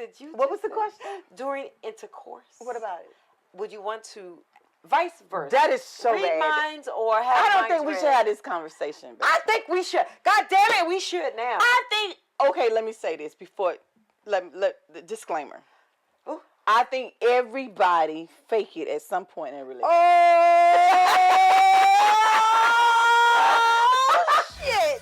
did you What was the question? During intercourse. What about it? Would you want to, vice versa? That is so read bad. minds or have I don't minds think we read? should have this conversation. Babe. I think we should. God damn it, we should now. I think, okay, let me say this before, let the disclaimer. Ooh. I think everybody fake it at some point in a relationship. Oh, shit.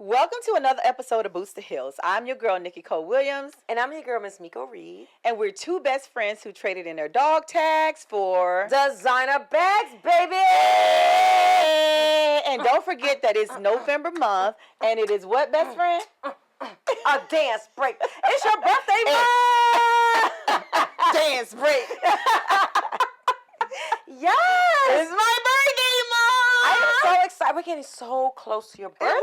Welcome to another episode of Boots2Heels. I'm your girl, Nikki Williams. And I'm your girl, Miss Miko Reed. And we're two best friends who traded in their dog tags for designer bags, baby! And don't forget that it's November month, and it is what, best friend? A dance break. It's your birthday month! Dance break. Yes! It's my birthday month! I am so excited. We're getting so close to your birthday.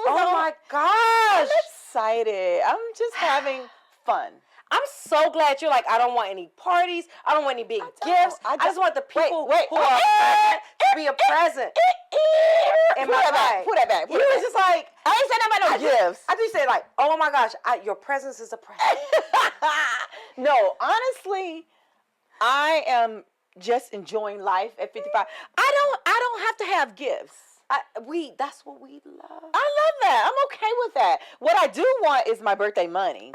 Oh my gosh. I'm excited. I'm just having fun. I'm so glad you're like, I don't want any parties. I don't want any big gifts. I just want the people who are present to be a present. Put that back. Put that back. You was just like, I ain't saying about no gifts. I just say like, oh my gosh, your presence is a present. No, honestly, I am just enjoying life at 55. I don't have to have gifts. That's what we love. I love that. I'm okay with that. What I do want is my birthday money.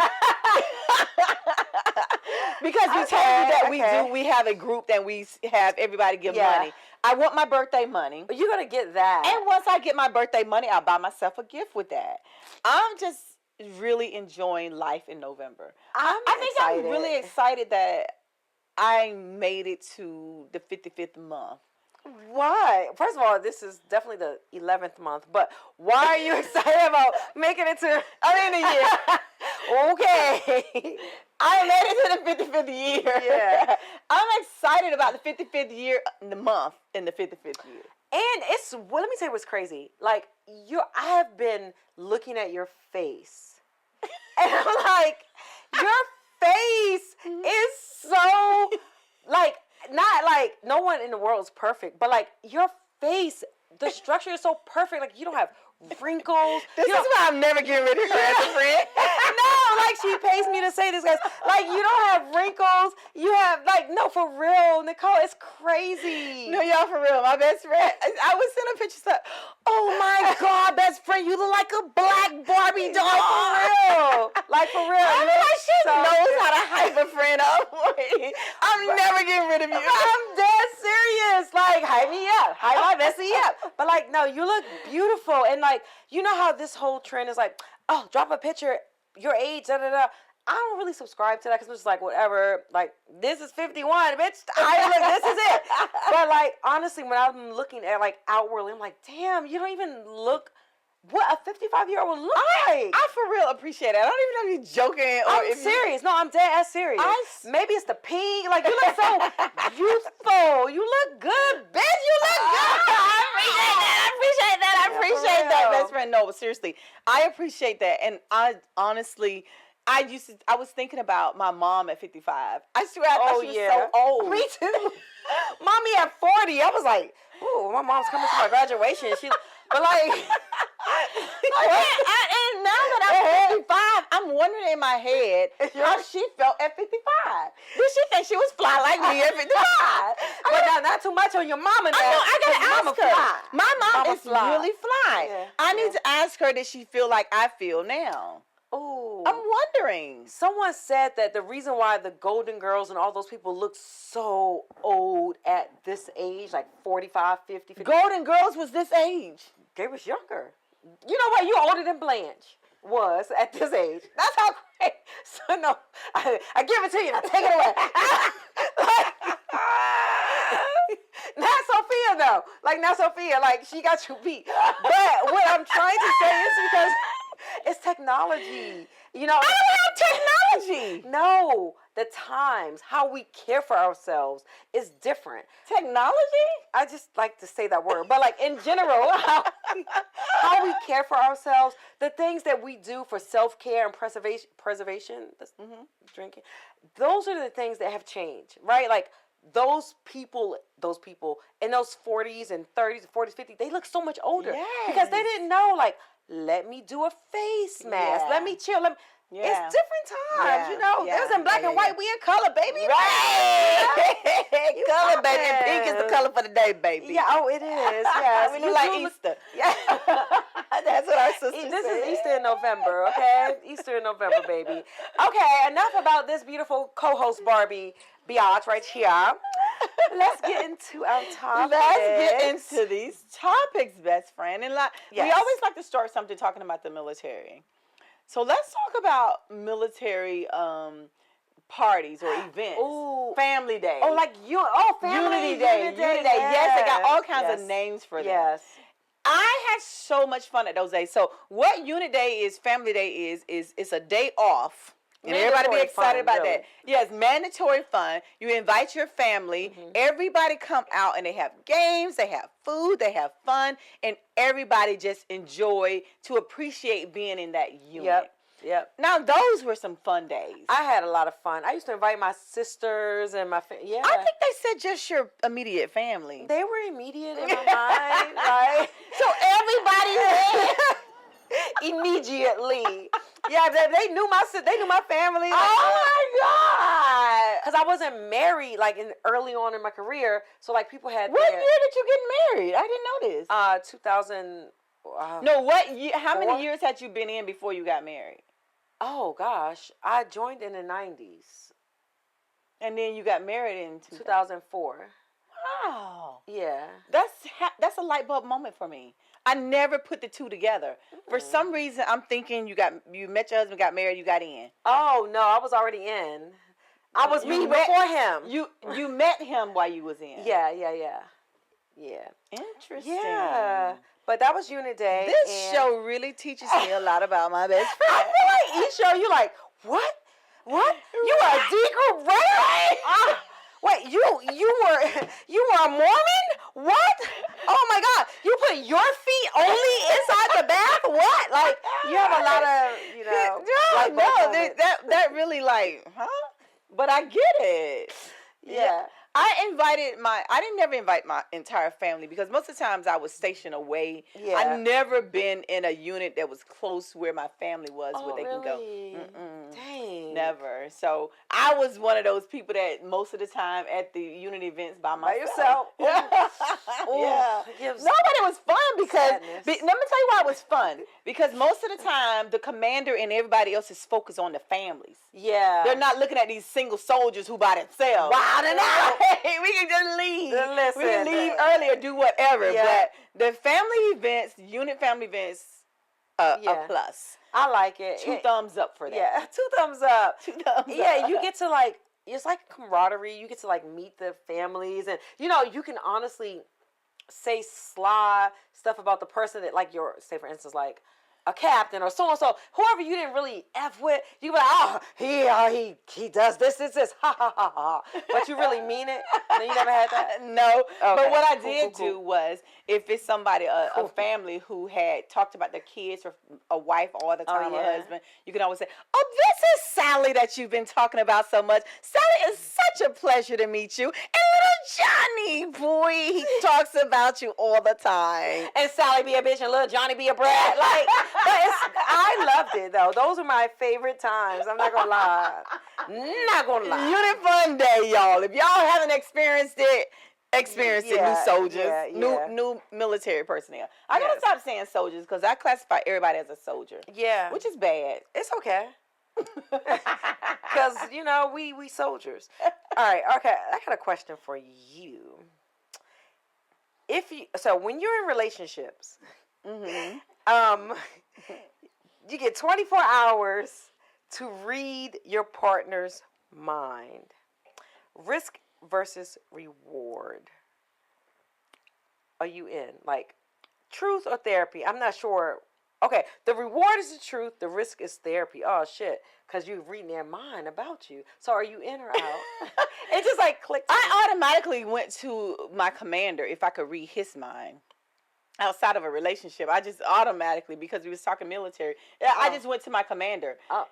Because we told you that we have a group that we have everybody give money. I want my birthday money. But you're going to get that. And once I get my birthday money, I'll buy myself a gift with that. I'm just really enjoying life in November. I think I'm really excited that I made it to the 55th month. Why? First of all, this is definitely the 11th month, but why are you excited about making it to the year? Okay. I made it to the 55th year. Yeah. I'm excited about the 55th year, the month in the 55th year. And let me tell you what's crazy. Like, I have been looking at your face. And I'm like, your face is so, like, not like no one in the world is perfect, but like your face, the structure is so perfect. Like you don't have wrinkles. This is why I'm never getting rid of her as a friend. No, like she pays me to say this, guys. Like you don't have wrinkles. You have no, for real, Nicole. It's crazy. No, y'all, for real. My best friend. I was sending pictures of. Oh my God, best friend, you look like a black Barbie doll. Like for real. I mean, like she knows how to hype a friend up. I'm never getting rid of you. I'm dead serious. Like hype me up, hype my bestie up. But like, no, you look beautiful, and like, you know how this whole trend is like, oh, drop a picture, your age, da da da. I don't really subscribe to that because I'm just like, whatever. Like, this is 51, bitch. This is it. But like, honestly, when I'm looking at like outwardly, I'm like, damn, you don't even look what a 55-year-old would look like. I for real appreciate it. I don't even know if you're joking or I'm serious. No, I'm dead ass serious. Maybe it's the pink. Like, you look so youthful. You look good, bitch. You look good. I appreciate that, best friend. No, but seriously, I appreciate that. And I honestly, I was thinking about my mom at 55. I swear I thought she was so old. Me too. Mommy at 40. I was like, ooh, my mom's coming to my graduation. But like, and now that I'm 55, I'm wondering in my head how she felt at 55. Did she think she was fly like me at 55? But not too much on your mama now. I know, I gotta ask her. Fly. My mom is fly. really fly. Yeah. I need to ask her, did she feel like I feel now? Oh, I'm wondering. Someone said that the reason why the Golden Girls and all those people look so old at this age, like 45, 50. Golden Girls was this age. They was younger. You know what? You older than Blanche was at this age. That's how great. So no, I give it to you. Now take it away. Not Sophia though. Like not Sophia. Like she got you beat. But what I'm trying to say is because it's technology. You know. I don't have technology. Technology. No, the times, how we care for ourselves is different. Technology? I just like to say that word, but like in general, how we care for ourselves, the things that we do for self-care and preservation, drinking, those are the things that have changed, right? Like those people in those 40s and 30s, 40s, 50s, they look so much older because they didn't know, like, let me do a face mask, let me chill, it's different times, you know. It was in black and white. We in color, baby. Right. Color, baby. And pink is the color for the day, baby. Yeah. Oh, it is. Yes. We look like Easter. Yeah. That's what our sister This is Easter in November, okay? Easter in November, baby. Okay. Enough about this beautiful co-host Barbie biatch right here. Let's get into our topics. Let's get into these topics, best friend. And we always like to start something talking about the military. So let's talk about military parties or events. Ooh. Family Day. Oh, like family Unity Day. Unity Day. Yes, they got all kinds of names for them. Yes. I had so much fun at those days. So what Unity Day is, Family Day is it's a day off. And everybody be excited about that. Yes, mandatory fun. You invite your family. Mm-hmm. Everybody come out and they have games, they have food, they have fun, and everybody just enjoy to appreciate being in that unit. Yep. Now, those were some fun days. I had a lot of fun. I used to invite my sisters and my family. Yeah. I think they said just your immediate family. They were immediate in my mind, right? So everybody there. Immediately. Yeah, they knew they knew my family. Oh my God! Because I wasn't married like early on in my career, so like people had. What year did you get married? I didn't know this. 2000. No, what year? How many years had you been in before you got married? Oh gosh, I joined in the 90s. And then you got married in 2004. Wow. Yeah. That's a light bulb moment for me. I never put the two together. For some reason, I'm thinking you met your husband, got married, you got in. Oh no, I was already in. I was me before him. You met him while you was in. Yeah. Interesting. Yeah. But that was Unity Day. This show really teaches me a lot about my best friend. I feel like each show you're like, what? You are a deacon, right? Wait, you were a Mormon? What? Oh my God! You put your feet only inside the bath? What? Like you have a lot of that really huh? But I get it. Yeah. I didn't never invite my entire family because most of the times I was stationed away. Yeah. I never been in a unit that was close where my family was where they can go. Dang. Never. So I was one of those people that most of the time at the unit events by myself. By yourself. Yeah. Nobody was fun because let me tell you why it was fun. Because most of the time the commander and everybody else is focused on the families. Yeah. They're not looking at these single soldiers who by themselves. Wilding out. We can just leave. Listen. We can leave early or do whatever. Yeah. But the family events, unit family events, a plus. I like it. Two thumbs up for that. Yeah, 2 thumbs up. 2 thumbs up. Yeah, you get to it's like camaraderie. You get to meet the families, and you can honestly say sly stuff about the person that say for instance a captain or so and so, whoever you didn't really F with, you be like, he does this, ha ha ha ha. But you really mean it? No, you never had that? No. Okay. But what I did do was, if it's somebody, a family who had talked about their kids or a wife all the time, or a husband, you can always say, oh, this is Sally that you've been talking about so much. Sally, is such a pleasure to meet you. And little Johnny, boy, he talks about you all the time. And Sally be a bitch and little Johnny be a brat. I loved it though. Those are my favorite times. I'm not gonna lie. Unit Fun Day, y'all. If y'all haven't experienced it, new soldiers, new military personnel. I gotta stop saying soldiers because I classify everybody as a soldier. Yeah, which is bad. It's okay. Because we soldiers. All right. Okay. I got a question for you. So when you're in relationships. You get 24 hours to read your partner's mind. Risk versus reward. Are you in? Truth or therapy? I'm not sure Okay, the reward is the truth. The risk is therapy. Oh shit, because you're reading their mind about you. So are you in or out? It just like clicked. I automatically went to my commander if I could read his mind. Outside of a relationship, I just automatically, because we was talking military, I just went to my commander. Oh,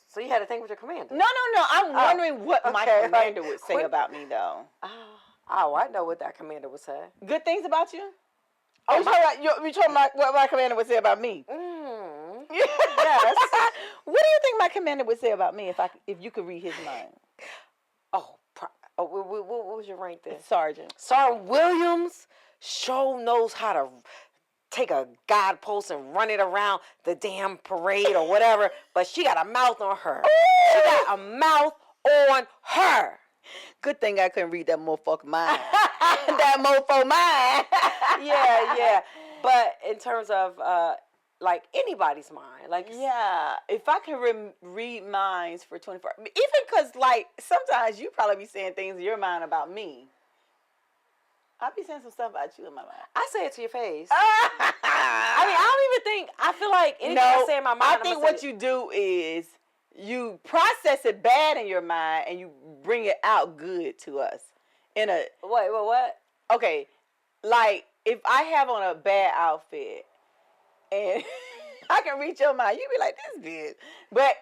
so you had to think with your commander? No. I'm wondering what my commander would say about me, though. Oh, I know what that commander would say. Good things about you? Oh, you told me what my commander would say about me. Yes. What do you think my commander would say about me if you could read his mind? What was your rank then? Sergeant. Sergeant Williams sure knows how to take a guidepost and run it around the damn parade or whatever, but she got a mouth on her. Ooh. She got a mouth on her. Good thing I couldn't read that motherfucker mind. That mofo mind. Yeah. But in terms of like anybody's mind, like if I can read minds for 24 hours, even because like sometimes you probably be saying things in your mind about me. I be saying some stuff about you in my mind. I say it to your face. I mean, I don't even think. I feel like anything I say in my mind. I think what you do is you process it bad in your mind and you bring it out good to us. What? Okay, like if I have on a bad outfit and I can reach your mind, you be like, this bitch. But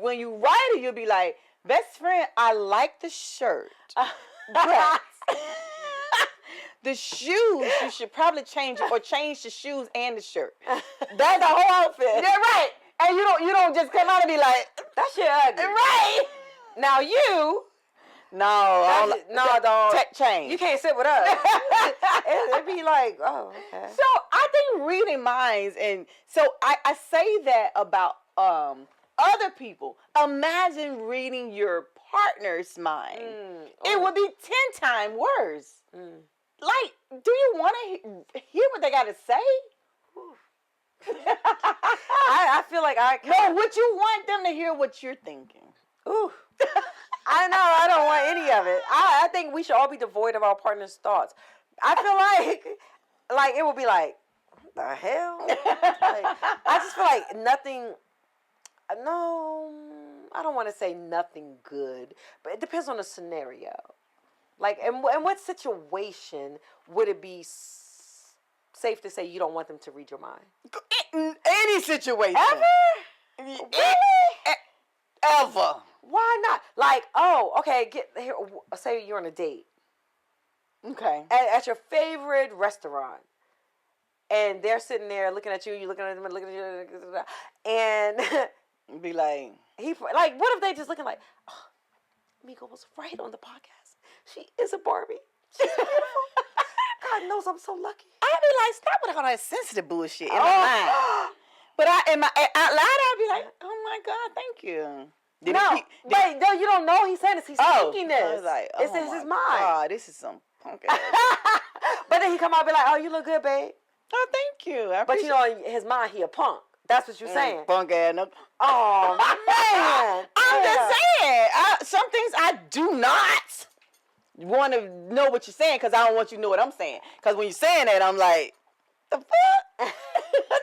when you write it, you'll be like, best friend, I like the shirt. But the shoes, you should probably change the shoes and the shirt. That's the whole outfit. Yeah, right. And you don't just come out and be like, that shit ugly. Right. Now you. No, dog. Change. You can't sit with us. It'd be like, oh, okay. So I think reading minds, and so I say that about other people. Imagine reading your partner's mind. It would be 10 times worse. Like, do you want to hear what they got to say? I feel like No, would you want them to hear what you're thinking? Ooh. I know, I don't want any of it. I think we should all be devoid of our partner's thoughts. I feel like it would be like, what the hell? I just feel like nothing. No, I don't want to say nothing good, but it depends on the scenario. Like, in what situation would it be safe to say you don't want them to read your mind? In any situation. Ever? Really? Ever. Why not? Like, oh, okay, say you're on a date. Okay. At your favorite restaurant. And they're sitting there looking at you, you looking at them, looking at you, and be like, what if they just looking like, oh, Miko was right on the podcast. She is a Barbie. She's beautiful. God knows I'm so lucky. I'd be like, stop with all that sensitive bullshit in my mind. But out loud, I'd be like, oh my God, thank you. No, you don't know he's saying this. He's thinking this. I was like, it's in his mind. God, this is some punk ass. But then he come out and be like, oh, you look good, babe. Oh, thank you. But you know, in his mind, he a punk. That's what you're saying. Punk ass. Oh, man. I'm just saying. Some things I do not want to know what you're saying because I don't want you to know what I'm saying. Because when you're saying that, I'm like, the fuck? What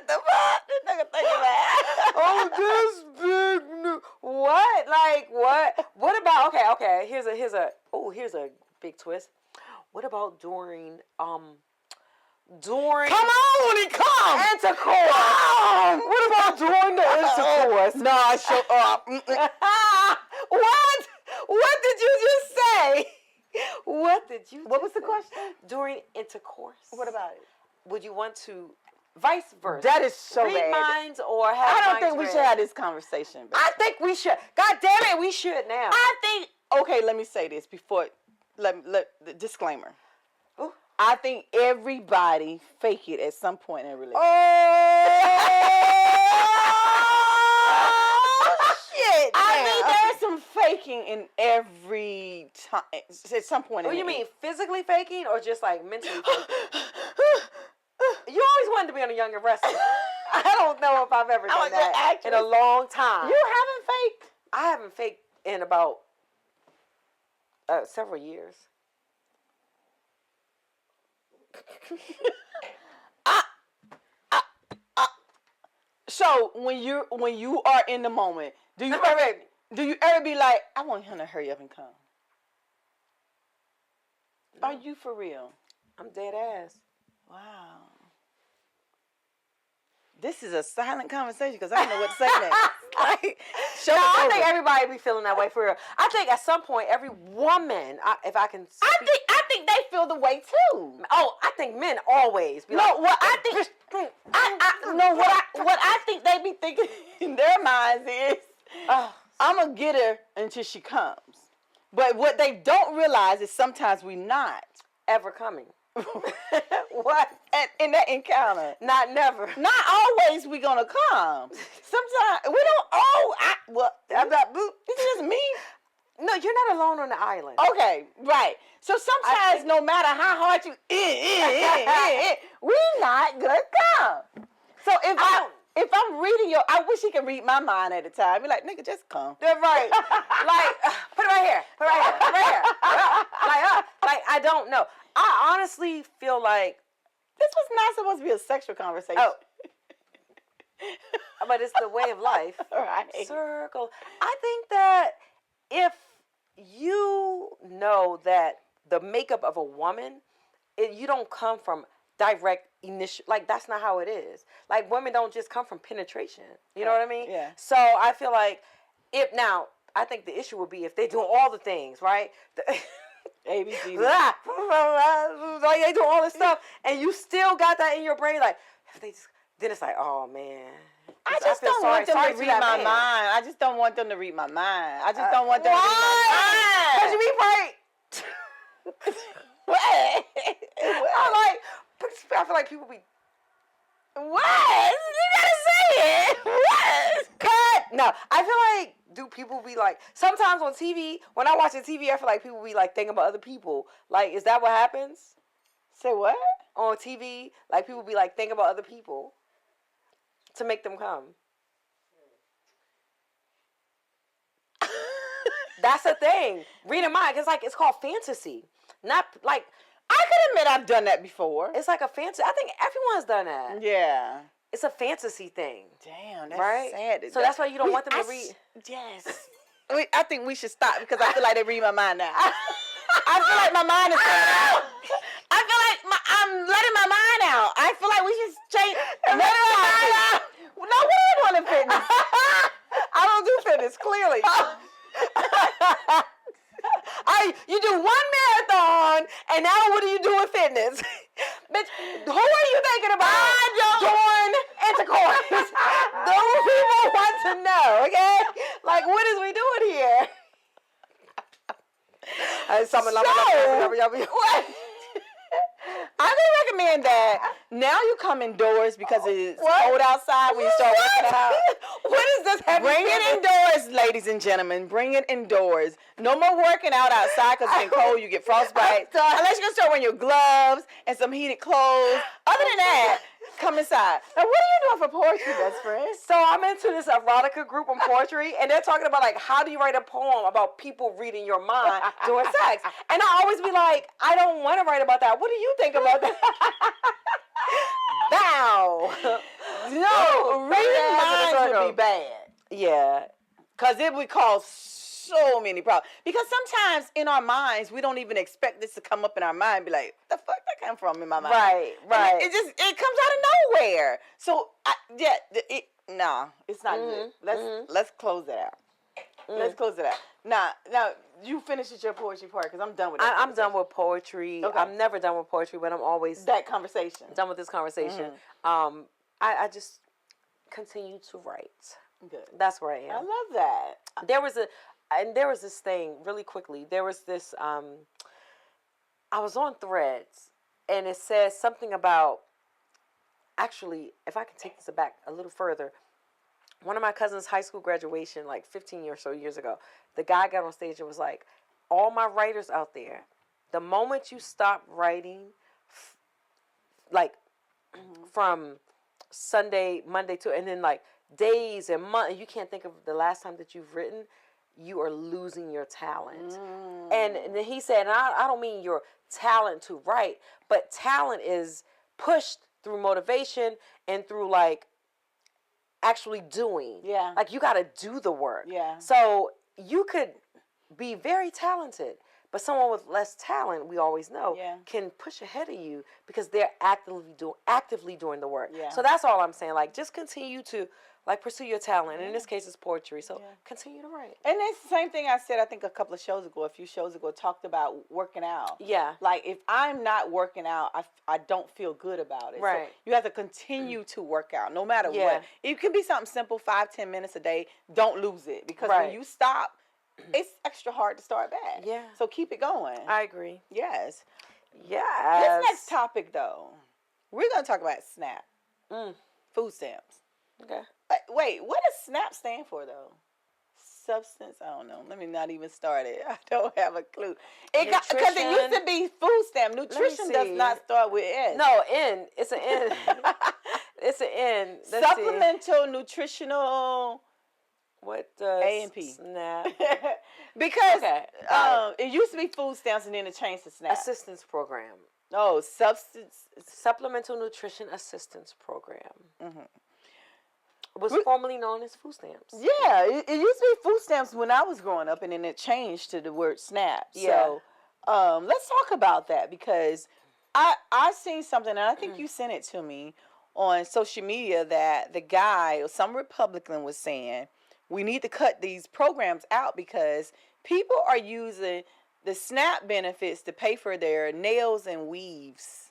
the fuck? This nigga thinking that. Oh, this big new. What? Like, what? What about, okay. Here's a big twist. What about during Come on, intercourse? What about during the intercourse? No, I show up. What? What did you just say? What was the question? During intercourse. What about it? Would you want to, vice versa? That is so read bad. Minds or have I don't minds think we read? should have this conversation. Baby. I think we should. God damn it, we should now. I think, okay, let me say this before, the disclaimer. Ooh. I think everybody fake it at some point in a relationship. Oh, shit. I mean, there's some faking in every time, at some point. What do you mean, physically faking or just like mentally faking? You always wanted to be on a Young and Restless. I don't know if I've ever done that in a long time. You haven't faked? I haven't faked in about several years. know when you are in the moment, do you ever be like, I want him to hurry up and come? No. Are you for real? I'm dead ass. Wow. This is a silent conversation because I don't know what to say next. Like, I think everybody be feeling that way for real. I think at some point every woman, if I can speak, I think they feel the way too. Oh, I think men always be what I think they be thinking in their minds is, I'm gonna get her until she comes. But what they don't realize is sometimes we not ever coming. What? In that encounter. Never. Not always we gonna come. Sometimes we don't. I'm not. This is just me. No, you're not alone on the island. Okay, right. So sometimes, no matter how hard you, we not gonna come. So if I'm reading I wish he could read my mind at the time. Be like, nigga, just come. That's right. Like, put it right here. Put it right here. Put it right here. Like, I don't know. I honestly feel like this was not supposed to be a sexual conversation. Oh. But it's the way of life. Right. Circle. I think that if you know that the makeup of a woman, you don't come from direct initial, like that's not how it is. Like women don't just come from penetration. You know what I mean? Yeah. So I feel like I think the issue would be if they do all the things, right? ABC. Like they do all this stuff, and you still got that in your brain. Like if they just, then it's like, oh man. I just don't want them to read my mind. I just don't want them to read my mind. I just don't want them to read my mind. Cause you be right. What? I feel like people be. What? You gotta say it. What? Cut. No, I feel like do people be like sometimes on TV when I watch the TV I feel like people be like thinking about other people. Like is that what happens? Say what? On TV, like people be like thinking about other people to make them come. That's a thing. Reading mind, it's called fantasy. Not like I could admit I've done that before. It's like a fantasy. I think everyone's done that. Yeah. It's a fantasy thing. Damn, that's right? sad. So that's why you don't want them to read. Yes. I think we should stop because I feel like they read my mind now. I feel like my mind is coming out. I feel like I'm letting my mind out. I feel like we should change. Letting my mind out. No, we ain't want to fitness. I don't do fitness, clearly. You do one marathon, and now what do you do with fitness? Bitch, who are you thinking about? Join intercourse. Those people want to know, okay? Like, what is we doing here? I can recommend that now you come indoors because it's cold outside when you start working out. What is this? Bring it indoors, ladies and gentlemen. Bring it indoors. No more working out outside because it's cold. You get frostbite. Unless you're going to start wearing your gloves and some heated clothes. Other than that, come inside. Now, what are you doing for poetry, best friend? So I'm into this erotica group on poetry, and they're talking about, like, how do you write a poem about people reading your mind during sex? And I always be like, I don't want to write about that. What do you think about that? Bow. No, reading minds would be bad. Yeah. Because it would cause so many problems. Because sometimes in our minds, we don't even expect this to come up in our mind and be like, what the fuck that come from in my mind? Right. It comes out of nowhere. So, it's not good. Let's close it out. Let's close it out. Now, you finish with your poetry part because I'm done with that. I'm done with poetry. Okay. I'm never done with poetry, but I'm always that conversation. Done with this conversation. I just continue to write. Good. That's where I am. I love that. There was this thing really quickly. There was this. I was on Threads, and it says something about. Actually, if I can take this back a little further, one of my cousin's high school graduation, like 15 or so years ago, the guy got on stage and was like, all my writers out there, the moment you stop writing, from Monday to, and then like days and months, you can't think of the last time that you've written, you are losing your talent. And then he said, and I don't mean your talent to write, but talent is pushed through motivation and through like actually doing. Yeah. Like, you got to do the work. Yeah. So you could be very talented, but someone with less talent, we always know, can push ahead of you because they're actively doing the work. Yeah. So that's all I'm saying. Like, just continue to like pursue your talent. And in this case, it's poetry. So continue to write. And it's the same thing I said, I think a few shows ago, talked about working out. Yeah. Like, if I'm not working out, I don't feel good about it. Right. So you have to continue to work out no matter what. It can be something simple, 5-10 minutes a day. Don't lose it. Because when you stop, it's extra hard to start back. Yeah. So keep it going. I agree. Yes. Yes. This next topic, though, we're going to talk about SNAP. Food stamps. Okay. Wait, what does SNAP stand for, though? Substance? I don't know. Let me not even start it. I don't have a clue. Because it used to be food stamp. Nutrition does not start with S. No, N. It's an N. It's an N. Supplemental nutritional. What does A&P? SNAP? Because it used to be food stamps and then it changed to SNAP. Assistance program. Oh, Supplemental Nutrition Assistance Program. Was formerly known as food stamps. Yeah, it used to be food stamps when I was growing up, and then it changed to the word SNAP. Yeah. So, let's talk about that because I seen something, and I think you sent it to me on social media that the guy or some Republican was saying we need to cut these programs out because people are using the SNAP benefits to pay for their nails and weaves.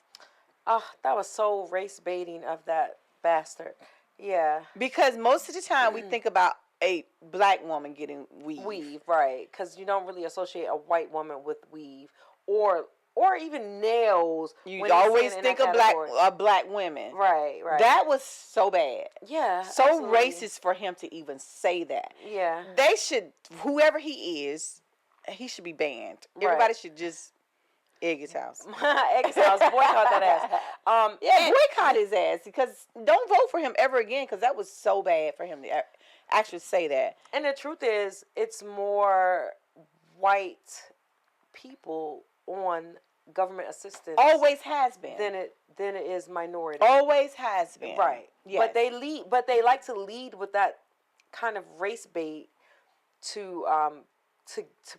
Oh, that was so race baiting of that bastard. Yeah. Because most of the time we think about a black woman getting weave. Weave, right. Because you don't really associate a white woman with weave or even nails. You always think of black women. Right. That was so bad. Yeah. So absolutely. racist for him to even say that. Yeah. They should, whoever he is, he should be banned. Right. Everybody should just egg his house. Egg his house. Boycott that ass. Boycott his ass because don't vote for him ever again because that was so bad for him to actually say that. And the truth is, it's more white people on government assistance. Always has been. Than it is minority. Always has been. Right. Yes. But they like to lead with that kind of race bait to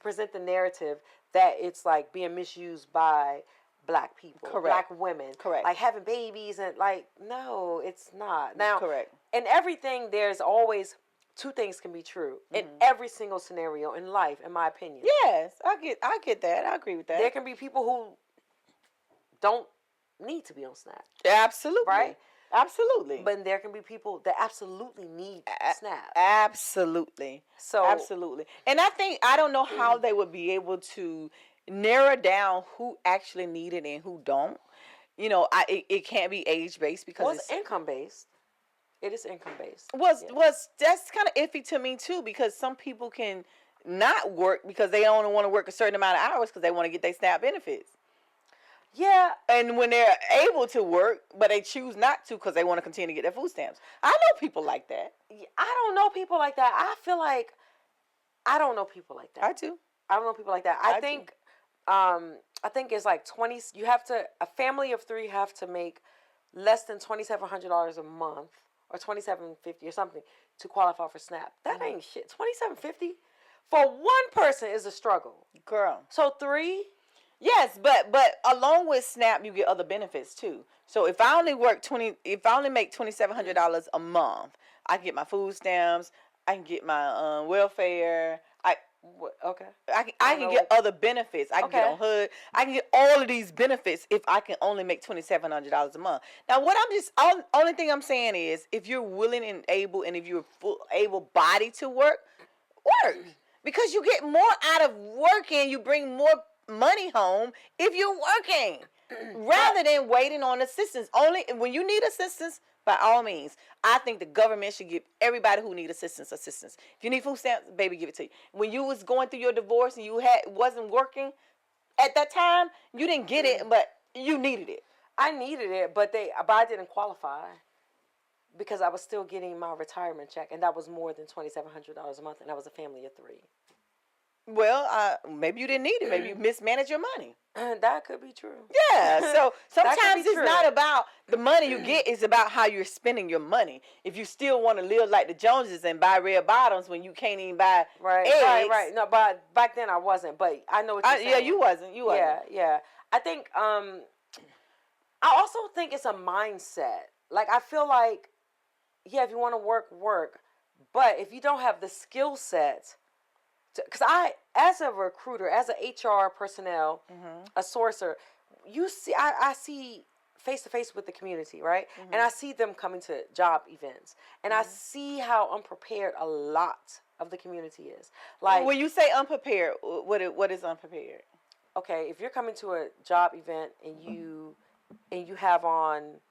present the narrative that it's like being misused by black people, black women, like having babies and like no, it's not. Now, in everything, there's always two things can be true in every single scenario in life, in my opinion. Yes, I get that. I agree with that. There can be people who don't need to be on SNAP. Absolutely. Right? Absolutely. But there can be people that absolutely need SNAP. Absolutely. Absolutely. And I don't know how they would be able to narrow down who actually need it and who don't. You know, it can't be age based because it's income based. It is income based. That's kind of iffy to me too because some people can not work because they only want to work a certain amount of hours because they want to get their SNAP benefits. Yeah. And when they're able to work, but they choose not to because they want to continue to get their food stamps. I know people like that. I don't know people like that. I feel like I don't know people like that. I do. I don't know people like that. I think it's like 20. You have to, a family of 3 have to make less than $2,700 a month or $2,750 or something to qualify for SNAP. That ain't shit. $2,750 for one person is a struggle, girl. So 3. Yes, but along with SNAP, you get other benefits too. So if I only make $2,700 a month, I get my food stamps. I can get my welfare. I can get other benefits. I can get on HUD. I can get all of these benefits if I can only make $2,700 a month. Now, only thing I'm saying is, if you're willing and able, and if you're able-bodied to work, because you get more out of working. You bring more money home if you're working rather than waiting on assistance. Only when you need assistance, by all means, I think the government should give everybody who need assistance. If you need food stamps, baby, give it to you. When you was going through your divorce and you wasn't working at that time, you didn't get it, but you needed it. I needed it, but I didn't qualify because I was still getting my retirement check, and that was more than $2,700 a month, and I was a family of 3. Well, maybe you didn't need it. Maybe you mismanaged your money. That could be true. Yeah. So sometimes it's true. not about the money you get. It's about how you're spending your money. If you still want to live like the Joneses and buy red bottoms when you can't even buy eggs. Right. No, but back then I wasn't. But I know what you're saying. Yeah, you wasn't. You wasn't. Yeah. I think. I also think it's a mindset. Like I feel like, yeah, if you want to work. But if you don't have the skill set, because as a recruiter, as an HR personnel, a sourcer, I see face to face with the community, right? And I see them coming to job events, and I see how unprepared a lot of the community is. Like when you say unprepared, what is unprepared? Okay, if you're coming to a job event and you have on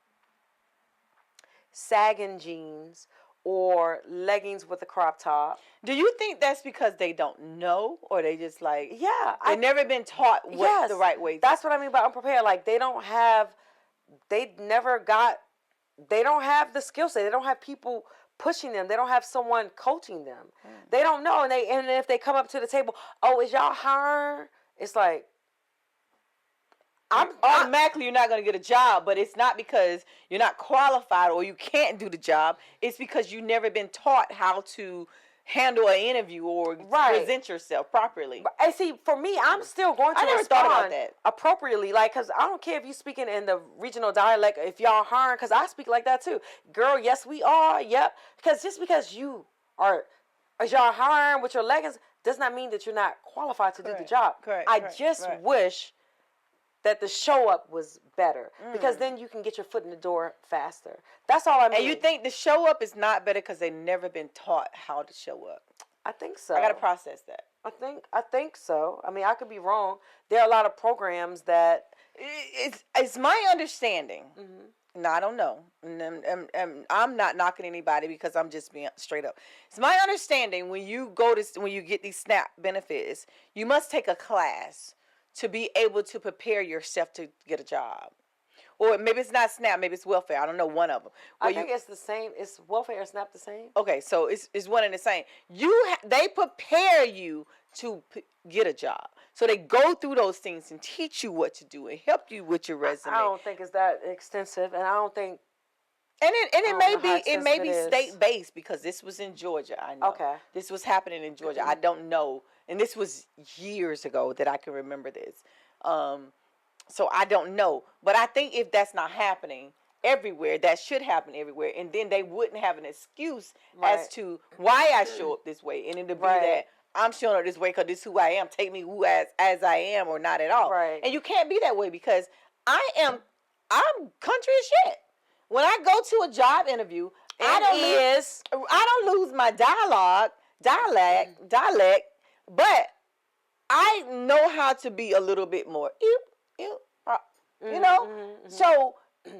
sagging jeans or leggings with a crop top. Do you think that's because they don't know, or they just like they've never been taught what the right way? That's what I mean by unprepared. Like they don't have the skill set. They don't have people pushing them. They don't have someone coaching them. They don't know, and if they come up to the table, oh, is y'all hiring? It's like automatically you're not going to get a job, but it's not because you're not qualified or you can't do the job. It's because you've never been taught how to handle an interview or present yourself properly. And see, for me, I'm still going to I never thought about that appropriately, like, because I don't care if you're speaking in the regional dialect, if y'all hiring, because I speak like that too. Girl, yes, we are. Yep. Because just because y'all hiring with your leggings does not mean that you're not qualified to do the job. I just wish that the show up was better, because then you can get your foot in the door faster. That's all I mean. And you think the show up is not better because they've never been taught how to show up? I think so. I got to process that. I think so. I mean, I could be wrong. There are a lot of programs that it's my understanding. No, I don't know. I'm not knocking anybody because I'm just being straight up. It's my understanding when you get these SNAP benefits, you must take a class to be able to prepare yourself to get a job. Or maybe it's not SNAP, maybe it's welfare. I don't know, one of them. I think it's the same. Is welfare and SNAP the same? Okay, so it's one and the same. They prepare you to get a job. So they go through those things and teach you what to do and help you with your resume. I don't think it's that extensive, and I don't think. And it may be state based because this was in Georgia. I know. Okay. This was happening in Georgia. I don't know, and this was years ago that I can remember this. So I don't know, but I think if that's not happening everywhere, that should happen everywhere, and then they wouldn't have an excuse as to why I show up this way, and it'll be that I'm showing up this way because this is who I am. Take me as I am, or not at all. Right. And you can't be that way because I'm country as shit. When I go to a job interview, I don't lose my dialect, but I know how to be a little bit more, you know. So,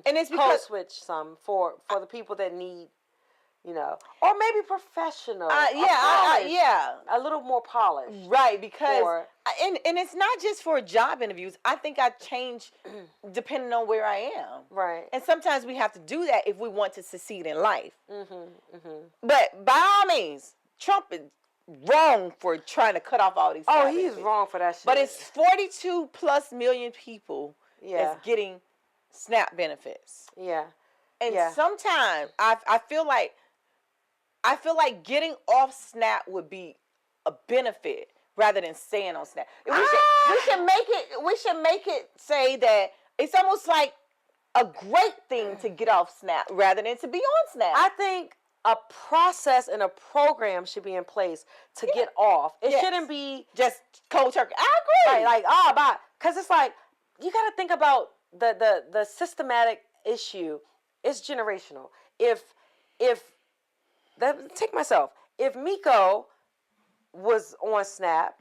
and it's because code switch some for the people that need, or maybe professional. A little more polished, right? Because and it's not just for job interviews. I think I change depending on where I am, right? And sometimes we have to do that if we want to succeed in life. But by all means, Trump is wrong for trying to cut off all these. Oh, he's wrong for that shit. But it's 42+ million people that's getting SNAP benefits. Yeah. And sometimes I feel like getting off SNAP would be a benefit rather than staying on SNAP. We should make it say that it's almost like a great thing to get off SNAP rather than to be on SNAP. I think a process and a program should be in place to get off. It shouldn't be just cold turkey. I agree. Right, because it's like you got to think about the systematic issue. It's generational. Take myself. If Miko was on SNAP,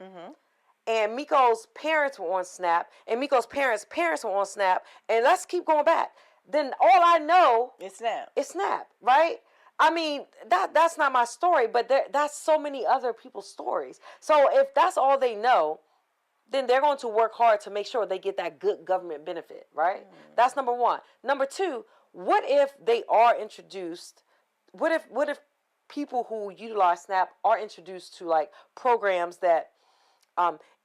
and Miko's parents were on SNAP, and Miko's parents' parents were on SNAP, and let's keep going back, then all I know is SNAP. It's SNAP, right? I mean, that's not my story, but that's so many other people's stories. So if that's all they know, then they're going to work hard to make sure they get that good government benefit, right? That's number one. Number two, what if they are introduced? What if people who utilize SNAP are introduced to like programs that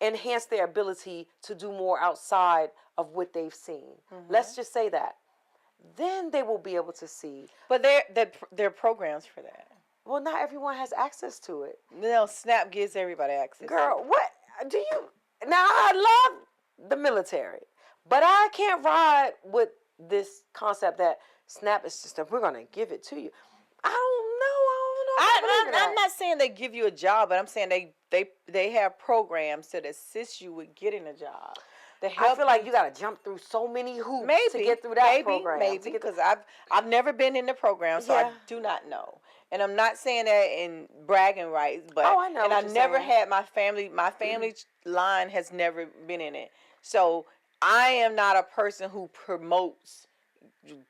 enhance their ability to do more outside of what they've seen. Let's just say that. Then they will be able to see. But there are programs for that. Well, not everyone has access to it. No, Snap gives everybody access. Girl, what do you? Now I love the military, but I can't ride with this concept that Snap is just we're gonna give it to you. I don't know. I'm not saying they give you a job, but I'm saying they have programs to assist you with getting a job. I feel like you got to jump through so many hoops to get through that program. Maybe, because I've never been in the program, so I do not know. And I'm not saying that in bragging rights, but I know. And I never had my family line has never been in it. So I am not a person who promotes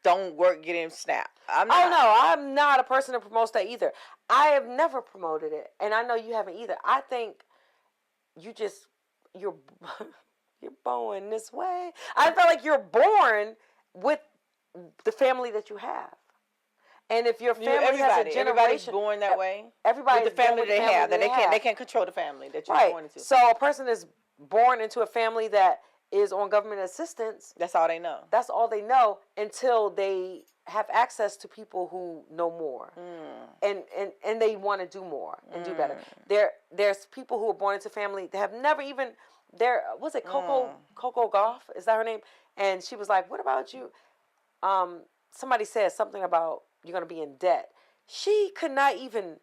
don't work, get in Snap. I'm not a person who promotes that either. I have never promoted it, and I know you haven't either. I think you're born this way. I feel like you're born with the family that you have. And if your family has a generation, everybody's born that way. Everybody with the family they have, that they can't control the family that you're born into. So a person is born into a family that is on government assistance. That's all they know. That's all they know until they have access to people who know more, and they want to do more and do better. There's people who are born into family that have never even. Was it Coco Goff? Is that her name? And she was like, "What about you?" Somebody said something about you're going to be in debt. She could not even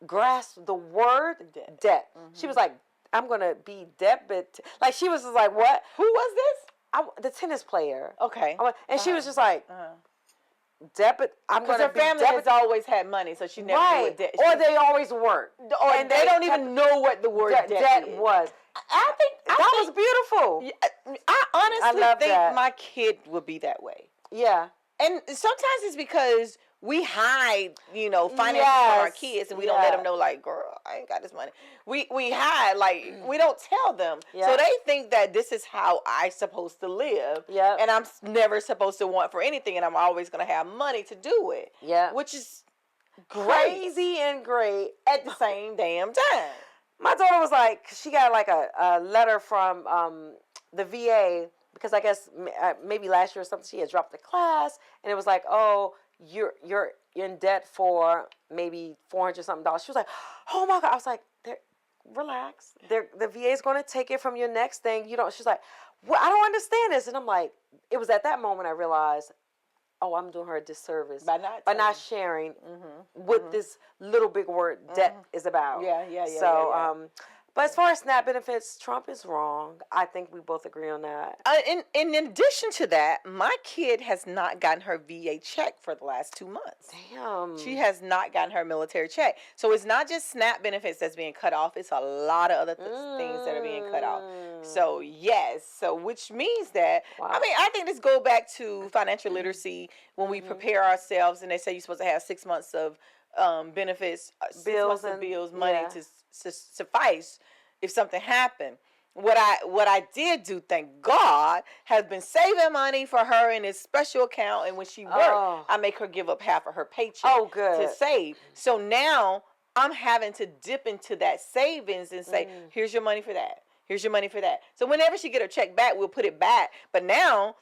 grasp the word debt. She was like, "I'm going to be debit." Like she was just like, "What? Who was this?" The tennis player. Okay. And she was just like, debit. Because her family has always had money, so she never knew what debt. Or they always worked. Or and they don't even know what the word debt was. I think that was beautiful. I honestly think my kid would be that way. Yeah. And sometimes it's because we hide, finances from our kids, and we don't let them know, like, girl, I ain't got this money. We hide, like, we don't tell them. So they think that this is how I'm supposed to live. Yeah. And I'm never supposed to want for anything, and I'm always going to have money to do it. Yeah. Which is crazy and great at the same damn time. My daughter was like, she got like a letter from the VA, because I guess maybe last year or something she had dropped the class, and it was like, oh, you're in debt for maybe $400 something. She was like, oh my God. I was like, relax. The VA is going to take it from your next thing. She's like, well, I don't understand this. And I'm like, it was at that moment I realized, oh, I'm doing her a disservice by not sharing what this little big word debt is about. Yeah. So, but as far as SNAP benefits, Trump is wrong. I think we both agree on that. In addition to that, my kid has not gotten her VA check for the last 2 months. Damn. She has not gotten her military check. So it's not just SNAP benefits that's being cut off. It's a lot of other things that are being cut off. So, yes. So, which means that, I think this goes back to financial literacy when we prepare ourselves, and they say you're supposed to have 6 months of benefits, bills, money to suffice if something happened. What I did do, thank God, has been saving money for her in this special account, and when she works, I make her give up half of her paycheck to save. So now I'm having to dip into that savings and say, here's your money for that. Here's your money for that. So whenever she get her check back, we'll put it back. But now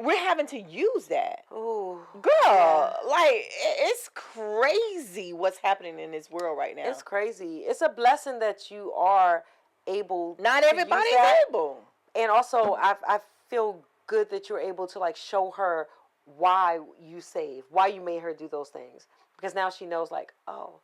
we're having to use that. Ooh, girl, like, it's crazy what's happening in this world right now. It's crazy. It's a blessing that you are able. Not everybody's able. And also, I feel good that you're able to, like, show her why you save, why you made her do those things. Because now she knows, like, oh,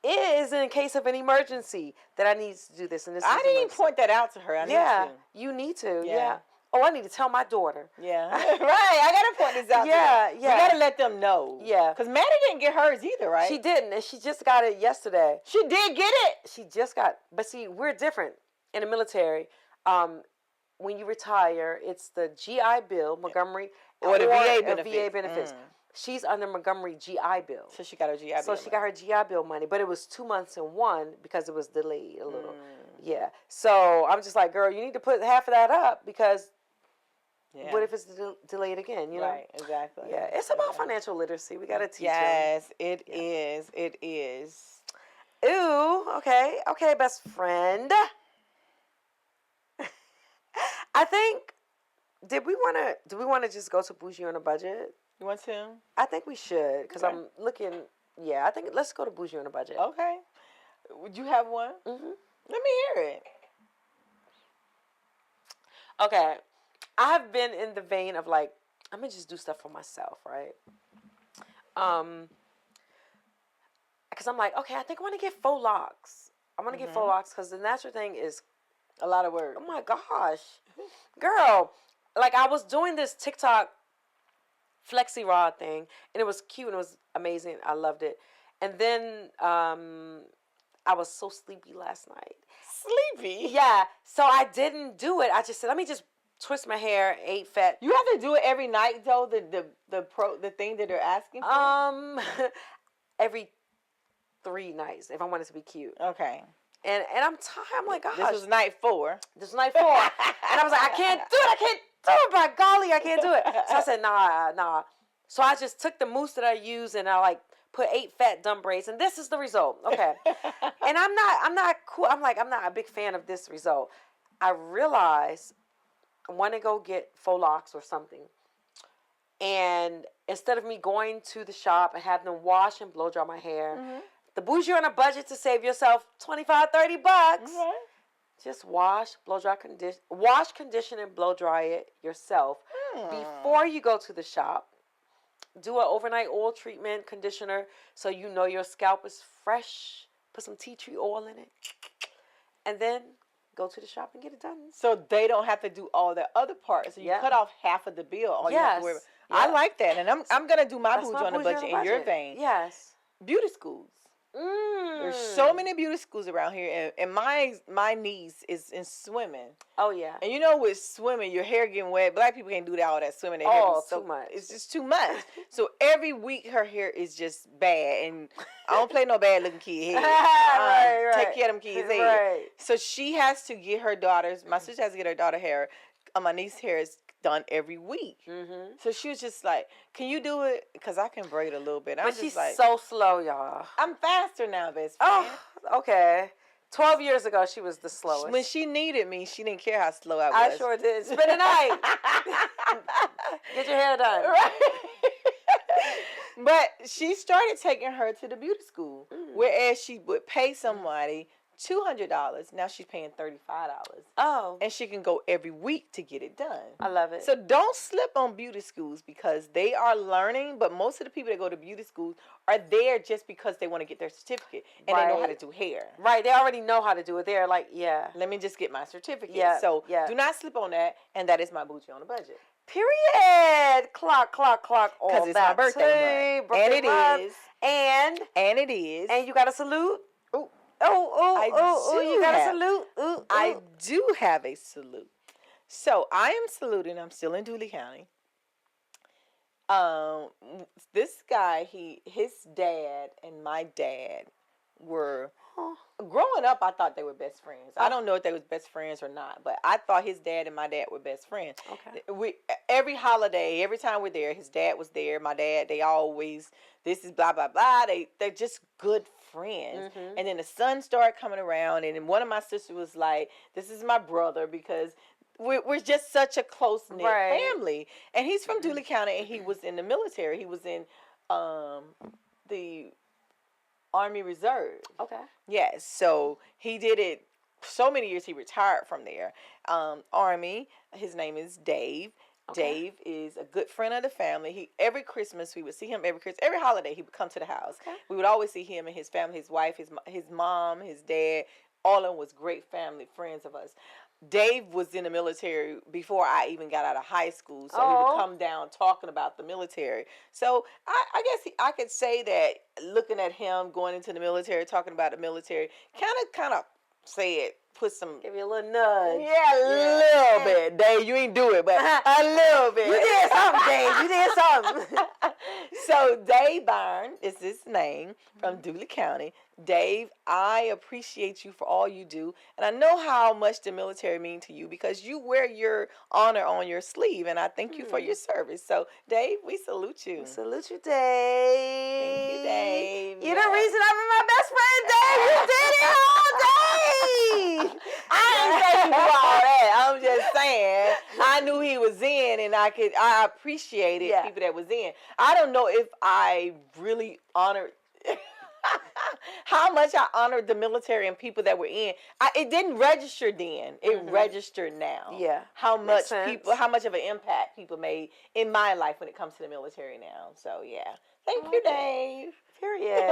it is in case of an emergency that I need to do this. And this I didn't point that out to her. I need to. You need to. Yeah. Oh, I need to tell my daughter. Yeah. Right. I got to point this out to her. You got to let them know. Yeah. Because Maddie didn't get hers either, right? She didn't. And she just got it yesterday. She did get it. She just got. But see, we're different in the military. When you retire, it's the GI Bill, Montgomery, or the VA benefits. She's under Montgomery GI Bill. So she got her GI Bill. So she got her GI Bill money, but it was 2 months in one because it was delayed a little. Yeah. So I'm just like, girl, you need to put half of that up because what if it's delayed again, you know? Right, exactly. Yeah, it's about financial literacy. We got to teach them. Yes, it is. It is. Ooh, okay, best friend. I think, do we want to just go to Bougie on a budget? You want to? I think we should, because Okay. I'm looking, yeah, I think, let's go to Bougie on a budget. Okay. Would you have one? Mm-hmm. Let me hear it. Okay. I have been in the vein of like, I'm going to just do stuff for myself, right? Because I'm like, okay, I think I want to get faux locks. I want to get faux locks because the natural thing is a lot of work. Oh my gosh. Girl, like I was doing this TikTok flexi rod thing and it was cute and it was amazing. I loved it. And then I was so sleepy last night. Sleepy? Yeah. So I didn't do it. I just said, let me just twist my hair, ate fat. You have to do it every night though, the thing that they're asking for? Every 3 nights if I want it to be cute. Okay. And I'm tired. I'm like, gosh. This was night 4. This was night 4. And I was like, I can't do it. By golly, I can't do it. So I said, nah. So I just took the mousse that I use and I like put 8 fat dumb braids and this is the result. Okay. And I'm not cool. I'm not a big fan of this result. I realized I want to go get faux locks or something. And instead of me going to the shop and have them wash and blow dry my hair, the Bougie on a budget to save yourself $25-$30. Okay. Just wash, condition, and blow dry it yourself before you go to the shop. Do an overnight oil treatment, conditioner, so you know your scalp is fresh. Put some tea tree oil in it, and then go to the shop and get it done. So they don't have to do all the other parts. So you cut off half of the bill. All you have to worry about. I like that, and I'm gonna do my Bougie on a budget in your vein. Yes. Beauty schools. There's so many beauty schools around here, and my niece is in swimming. Oh yeah. And you know, with swimming, your hair getting wet. Black people can't do all that swimming. Too much. It's just too much. So every week her hair is just bad, and I don't play no bad looking kid head. Right. Take care of them kids' head. Right. So she has to get her daughters. My sister has to get her daughter hair. My niece's hair is done every week. So she was just like, "Can you do it? Because I can braid a little bit." But she's so slow, y'all. I'm faster now, best friend. Oh, okay. 12 years ago, she was the slowest. When she needed me, she didn't care how slow I was. I sure did. Spend the night. Get your hair done. Right. But she started taking her to the beauty school, whereas she would pay somebody $200. Now she's paying $35. Oh. And she can go every week to get it done. I love it. So don't slip on beauty schools because they are learning, but most of the people that go to beauty schools are there just because they want to get their certificate and they know how to do hair. Right. They already know how to do it. They're like, let me just get my certificate. Yeah. So do not slip on that, and that is my Bougie on a budget. Period. Clock. Because it's my birthday month. And it is. And it is. And you got to salute. You got to salute. I do have a salute. So I am saluting. I'm still in Dooley County. This guy, his dad and my dad were growing up. I thought they were best friends. I don't know if they was best friends or not, but I thought his dad and my dad were best friends. Okay. Every holiday, every time we're there, his dad was there. My dad, they always, this is blah blah blah. They're just good friends. And then the son started coming around, and then one of my sisters was like, "This is my brother," because we're just such a close knit family. And he's from Dooley County, and he was in the military. He was in the Army Reserve. Okay. Yes. So he did it so many years. He retired from there. Army. His name is Dave. Okay. Dave is a good friend of the family. Every Christmas we would see him. Every holiday he would come to the house. Okay. We would always see him and his family, his wife, his mom, his dad. All of them was great family friends of us. Dave was in the military before I even got out of high school, so he would come down talking about the military. So I guess I could say that looking at him going into the military, talking about the military, kind of give you a little nudge. Yeah, a little bit. Dave, you ain't do it, but a little bit. You did something, Dave. You did something. So Dave Byrne is his name from Dooley County. Dave, I appreciate you for all you do. And I know how much the military means to you because you wear your honor on your sleeve. And I thank you for your service. So, Dave, we salute you. We salute you, Dave. Thank you, Dave. You're the reason I'm my best friend, Dave. You did it all, Dave. I ain't saying you do all that. I'm just saying man, I knew he was in, and I appreciated people that was in. I don't know if I really honored how much I honored the military and people that were in. It didn't register then. It registered now. Yeah. How much of an impact people made in my life when it comes to the military now. So yeah. Thank you, Dave. Period.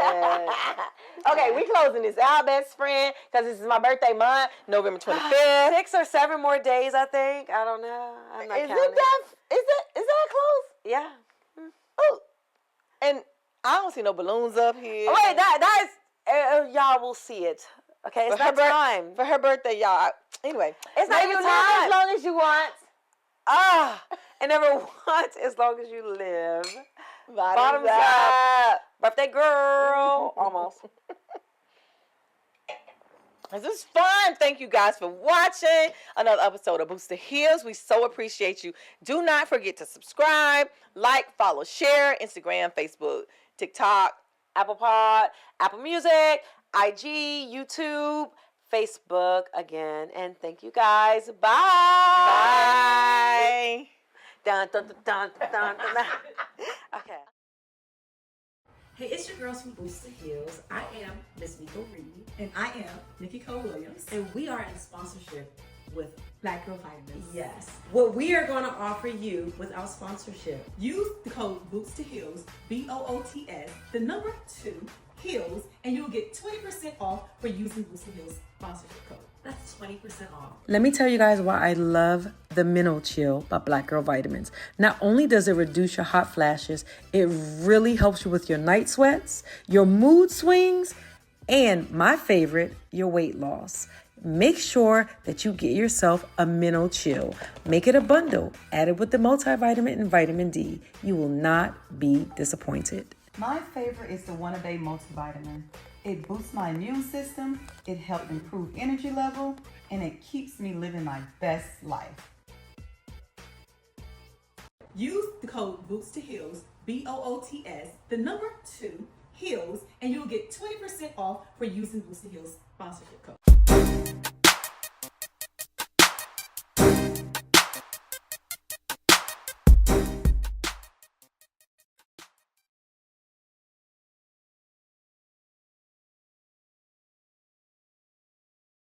Okay, we closing this out, best friend, because this is my birthday month, November 25th. 6 or 7 more days, I think. I don't know. I'm not counting. Is that close? Yeah. Oh, and I don't see no balloons up here. Oh, wait, that is, y'all will see it. Okay, it's not time. For her birthday, y'all. Anyway, it's not even time. As long as you want. And never want as long as you live. Bottoms up. Birthday girl. Almost. This is fun. Thank you guys for watching another episode of Boots2Heels. We so appreciate you. Do not forget to subscribe, like, follow, share, Instagram, Facebook, TikTok, Apple Pod, Apple Music, IG, YouTube, Facebook again. And thank you guys. Bye. Bye. Dun, dun, dun, dun, dun, dun, dun. Okay. Hey, it's your girls from Boots2Heels. I am Miss Miko Reed. And I am Nikki Williams. And we are in sponsorship with Black Girl Vitamins. Yes. What we are going to offer you with our sponsorship. Use the code Boots2Heels, BOOTS, the number 2, Heels, and you'll get 20% off for using Boots2Heels sponsorship code. That's 20% off. Let me tell you guys why I love the Mental Chill by Black Girl Vitamins. Not only does it reduce your hot flashes, it really helps you with your night sweats, your mood swings, and my favorite, your weight loss. Make sure that you get yourself a Mental Chill. Make it a bundle. Add it with the multivitamin and vitamin D. You will not be disappointed. My favorite is the One-A-Day multivitamin. It boosts my immune system, it helps improve energy level, and it keeps me living my best life. Use the code Boots2Heels, BOOTS, the number 2, Heels, and you'll get 20% off for using Boots2Heels sponsorship code.